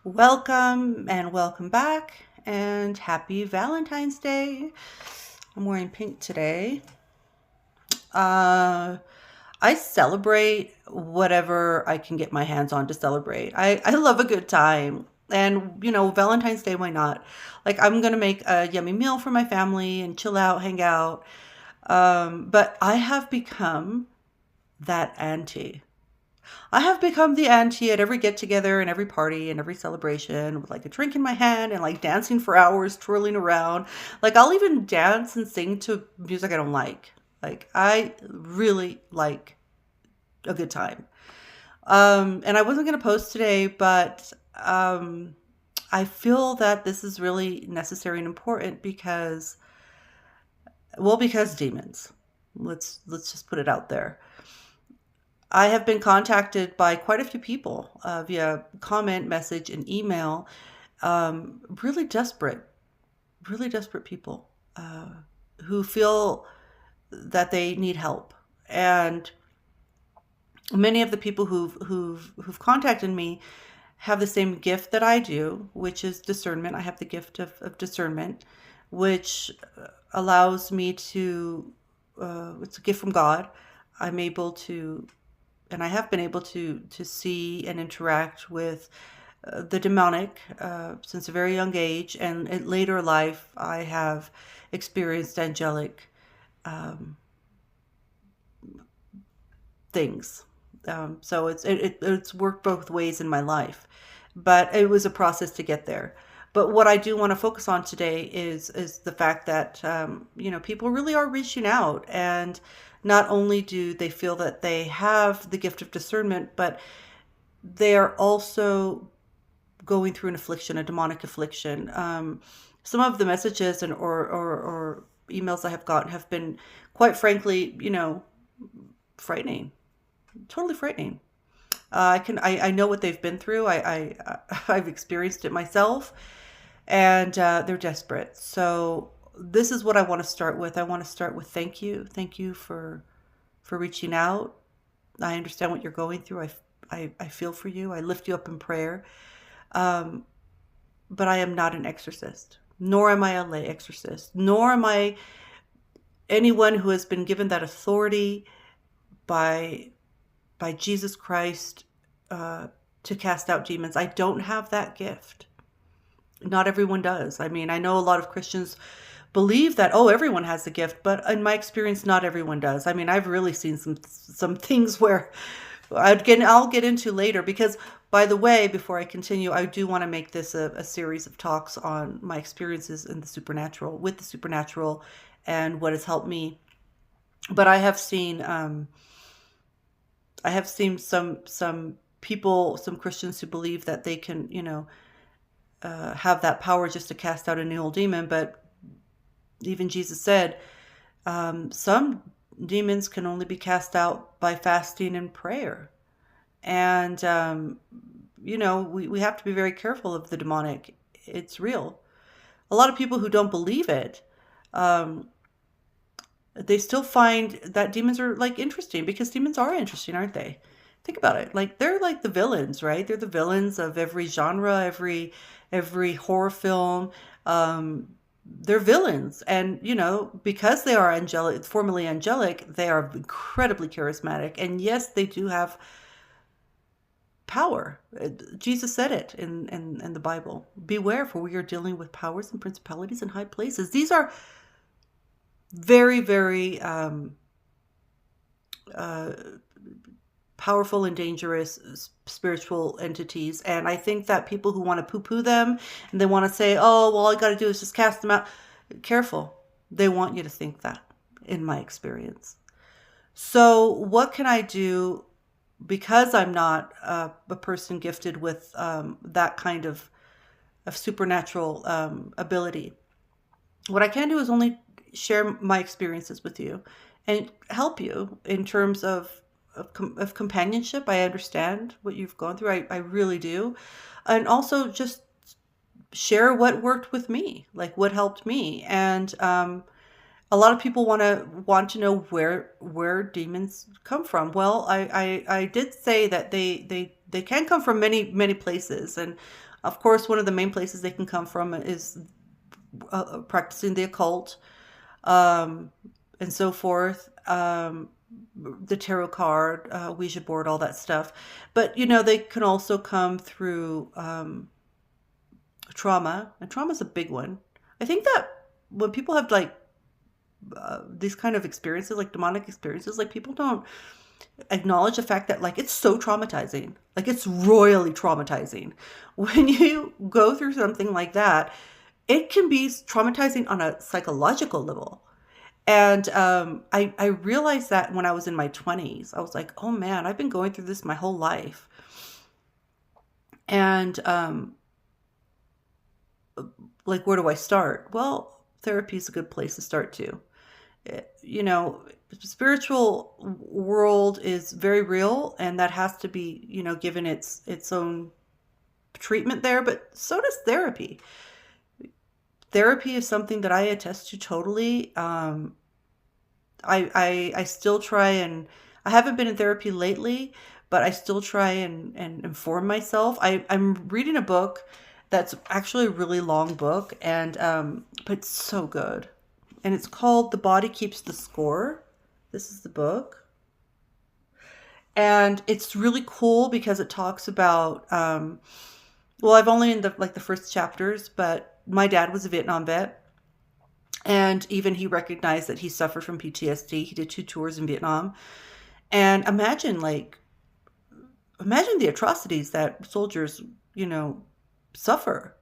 Welcome and welcome back, and happy Valentine's Day. I'm wearing pink today. Uh, I celebrate whatever I can get my hands on to celebrate. I love a good time. And, Valentine's Day, why not? Like, I'm going to make a yummy meal for my family and chill out, hang out. But I have become that auntie. I have become the auntie at every get together and every party and every celebration with like a drink in my hand and like dancing for hours, twirling around. Like I'll even dance and sing to music I don't like. Like I really like a good time. And I wasn't gonna post today, but I feel that this is really necessary and important because demons. Let's just put it out there. I have been contacted by quite a few people via comment, message, and email. Really desperate people who feel that they need help. And many of the people who've contacted me have the same gift that I do, which is discernment. I have the gift of discernment, which allows me to. It's a gift from God. I'm able to and I have been able to see and interact with the demonic since a very young age, and in later life, I have experienced angelic um, things. So it's worked both ways in my life, but it was a process to get there. But what I do want to focus on today is the fact that people really are reaching out, and not only do they feel that they have the gift of discernment, but they are also going through an affliction, a demonic affliction. Some of the messages or emails I have gotten have been, quite frankly, frightening, totally frightening. I know what they've been through. I've experienced it myself, and they're desperate. So this is what I want to start with. I want to start with thank you for reaching out. I understand what you're going through. I feel for you. I lift you up in prayer. Um, but I am not an exorcist, nor am I a lay exorcist, nor am I anyone who has been given that authority by Jesus Christ to cast out demons. I don't have that gift. Not everyone does. I mean, I know a lot of Christians believe that, oh, everyone has the gift, but in my experience, not everyone does. I mean, I've really seen some things where I'll get into later, because, by the way, before I continue, I do want to make this a series of talks on my experiences in the supernatural, with the supernatural, and what has helped me. But I have seen some people, some Christians who believe that they can, have that power just to cast out an evil demon. But even Jesus said, some demons can only be cast out by fasting and prayer. And, we have to be very careful of the demonic. It's real. A lot of people who don't believe it, um, they still find that demons are like interesting, because demons are interesting, aren't they? Think about it. Like they're like the villains, right? They're the villains of every genre, every horror film. They're villains, and because they are angelic, formerly angelic, they are incredibly charismatic, and yes, they do have power. Jesus said it in the Bible. Beware, for we are dealing with powers and principalities in high places. These are very, very uh, powerful and dangerous spiritual entities. And I think that people who want to poo-poo them, and they want to say, oh, well, all you got to do is just cast them out. Careful. They want you to think that, in my experience. So what can I do, because I'm not a person gifted with that kind of supernatural ability? What I can do is only share my experiences with you and help you in terms of companionship. I understand what you've gone through. I really do. And also just share what worked with me, like what helped me. And a lot of people want to know where demons come from. Well, I did say that they can come from many places, and Of course, one of the main places they can come from is practicing the occult, um, and so forth. The tarot card, Ouija board, all that stuff. But they can also come through trauma, and trauma is a big one. I think that when people have like these kind of experiences, like demonic experiences, like people don't acknowledge the fact that like it's so traumatizing, like it's royally traumatizing. When you go through something like that, it can be traumatizing on a psychological level. And I realized that when I was in my 20s. I was like, oh man, I've been going through this my whole life. And like, where do I start? Well, therapy is a good place to start too. You know, spiritual world is very real, and that has to be, given its own treatment there, but so does therapy. Therapy is something that I attest to totally. I still try, and I haven't been in therapy lately, but I still try and inform myself. I'm reading a book that's actually a really long book, and but it's so good. And it's called The Body Keeps the Score. This is the book. And it's really cool because it talks about well, I've only in the first chapters, but my dad was a Vietnam vet. And even he recognized that he suffered from PTSD. He did 2 tours in Vietnam. And imagine the atrocities that soldiers, suffer,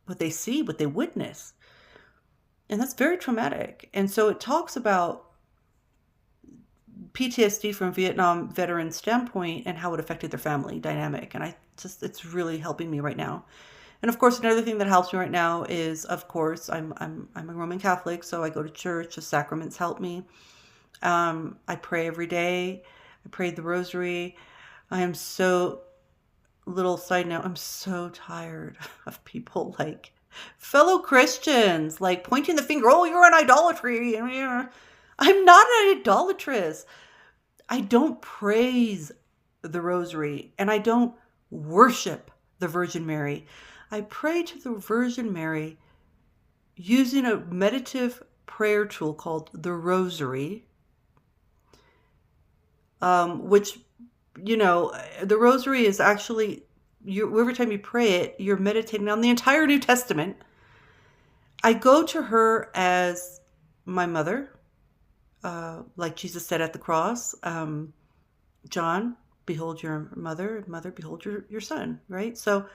what they see, what they witness. And that's very traumatic. And so it talks about PTSD from Vietnam veteran standpoint and how it affected their family dynamic. And it's really helping me right now. And of course, another thing that helps me right now is, of course, I'm a Roman Catholic, so I go to church. The sacraments help me. I pray every day. I prayed the rosary. I am so, little side note, I'm so tired of people like fellow Christians like pointing the finger. Oh, you're an idolatry. I'm not an idolatress. I don't praise the rosary, and I don't worship the Virgin Mary. I pray to the Virgin Mary using a meditative prayer tool called the rosary, which, the rosary is actually, every time you pray it, you're meditating on the entire New Testament. I go to her as my mother, like Jesus said at the cross. John, behold your mother. Mother, behold your son, right? So,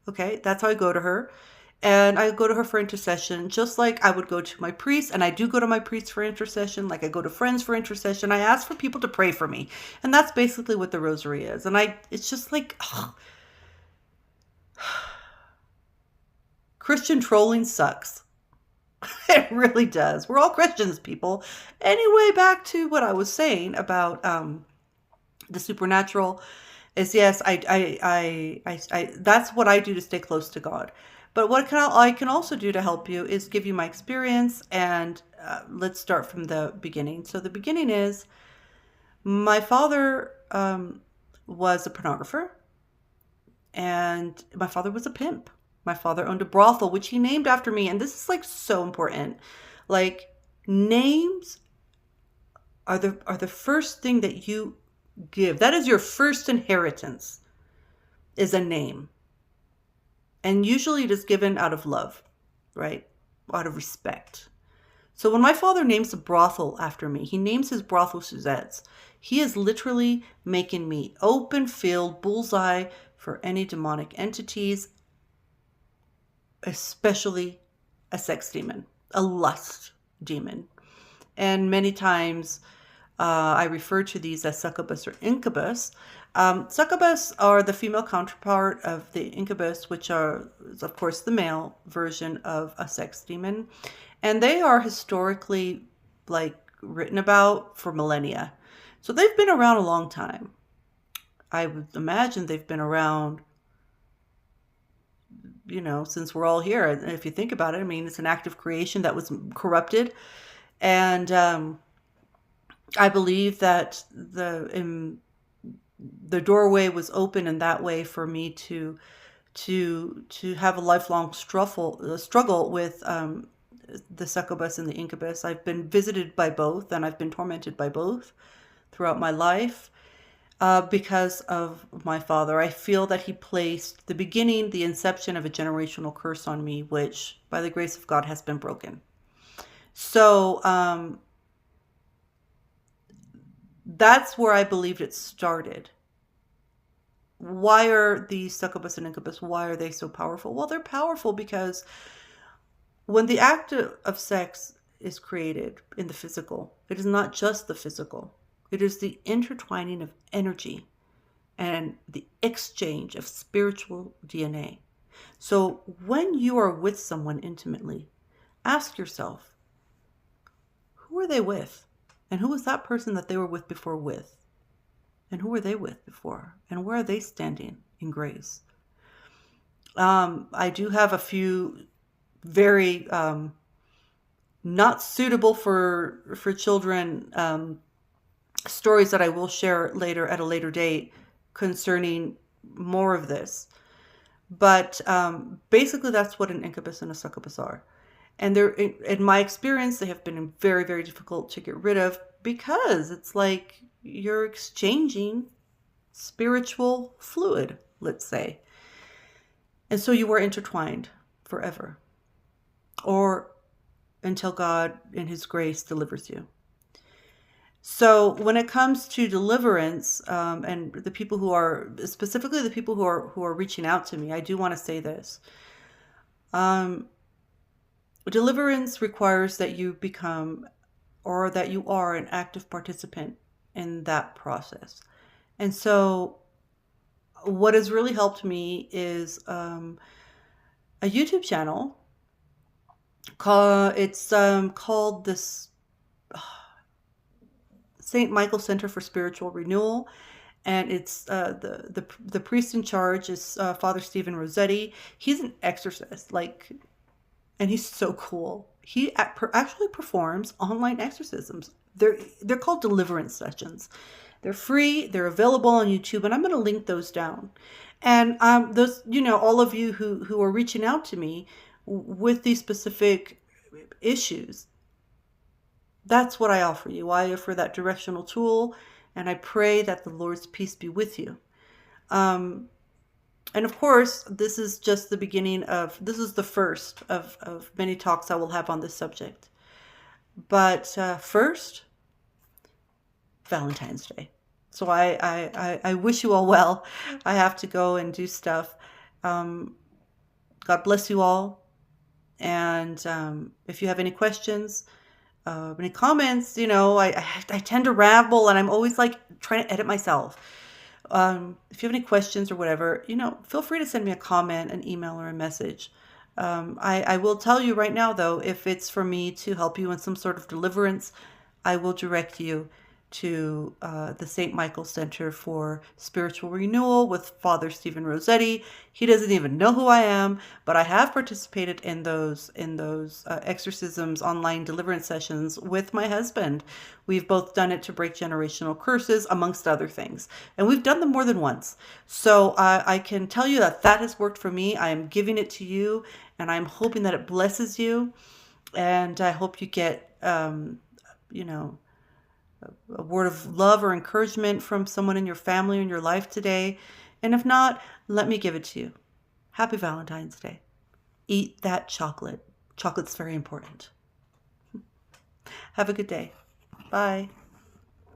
okay, that's how I go to her. And I go to her for intercession, just like I would go to my priest. And I do go to my priest for intercession, like I go to friends for intercession. I ask for people to pray for me. And that's basically what the rosary is. And it's just like, Christian trolling sucks. It really does. We're all Christians, people. Anyway, back to what I was saying about the supernatural is, yes, I that's what I do to stay close to God. But what I can also do to help you is give you my experience, and let's start from the beginning. So the beginning is, my father was a pornographer, and my father was a pimp. My father owned a brothel, which he named after me. And this is like so important. Like, names are the first thing that you give. That is your first inheritance, is a name. And usually it is given out of love, right? Out of respect. So when my father names a brothel after me, he names his brothel Suzette's. He is literally making me open field, bullseye for any demonic entities, especially a sex demon, a lust demon. And many times I refer to these as succubus or incubus. Succubus are the female counterpart of the incubus, which is, of course, the male version of a sex demon. And they are historically written about for millennia. So they've been around a long time. I would imagine they've been around, since we're all here. If you think about it, I mean, it's an act of creation that was corrupted. And I believe that the doorway was open in that way for me to have a lifelong struggle with the succubus and the incubus. I've been visited by both, and I've been tormented by both throughout my life because of my father. I feel that he placed the inception of a generational curse on me, which, by the grace of God, has been broken. So that's where I believed it started. Why are these succubus and incubus, why are they so powerful? Well, they're powerful because when the act of sex is created in the physical, it is not just the physical. It is the intertwining of energy and the exchange of spiritual DNA. So when you are with someone intimately, ask yourself, who are they with? And who was that person that they were with before with? And who were they with before? And where are they standing in grace? I do have a few very not suitable for children stories that I will share later at a later date concerning more of this. But basically, that's what an incubus and a succubus are. And they're, in my experience, they have been very, very difficult to get rid of because it's like you're exchanging spiritual fluid, let's say. And so you are intertwined forever, or until God in his grace delivers you. So when it comes to deliverance, and the people who are, specifically the people who are reaching out to me, I do want to say this. Deliverance requires that you become, or that you are, an active participant in that process. And so what has really helped me is a YouTube channel called this St. Michael Center for Spiritual Renewal. And it's the priest in charge is Father Stephen Rossetti. He's an exorcist, and he's so cool. He actually performs online exorcisms. They're called deliverance sessions. They're free. They're available on YouTube, and I'm going to link those down. And those, all of you who are reaching out to me with these specific issues, that's what I offer you. I offer that directional tool, and I pray that the Lord's peace be with you. And of course, this is just the beginning this is the first of many talks I will have on this subject. But first, Valentine's Day. So I wish you all well. I have to go and do stuff. God bless you all. And if you have any questions, any comments, I tend to ramble, and I'm always trying to edit myself. If you have any questions or whatever, feel free to send me a comment, an email, or a message. I will tell you right now, though, if it's for me to help you in some sort of deliverance, I will direct you to the St. Michael Center for Spiritual Renewal with Father Stephen Rossetti. He doesn't even know who I am, but I have participated in those exorcisms, online deliverance sessions with my husband. We've both done it to break generational curses, amongst other things. And we've done them more than once. So I can tell you that has worked for me. I am giving it to you, and I'm hoping that it blesses you. And I hope you get, a word of love or encouragement from someone in your family or in your life today. And if not, let me give it to you. Happy Valentine's Day. Eat that chocolate. Chocolate's very important. Have a good day. Bye.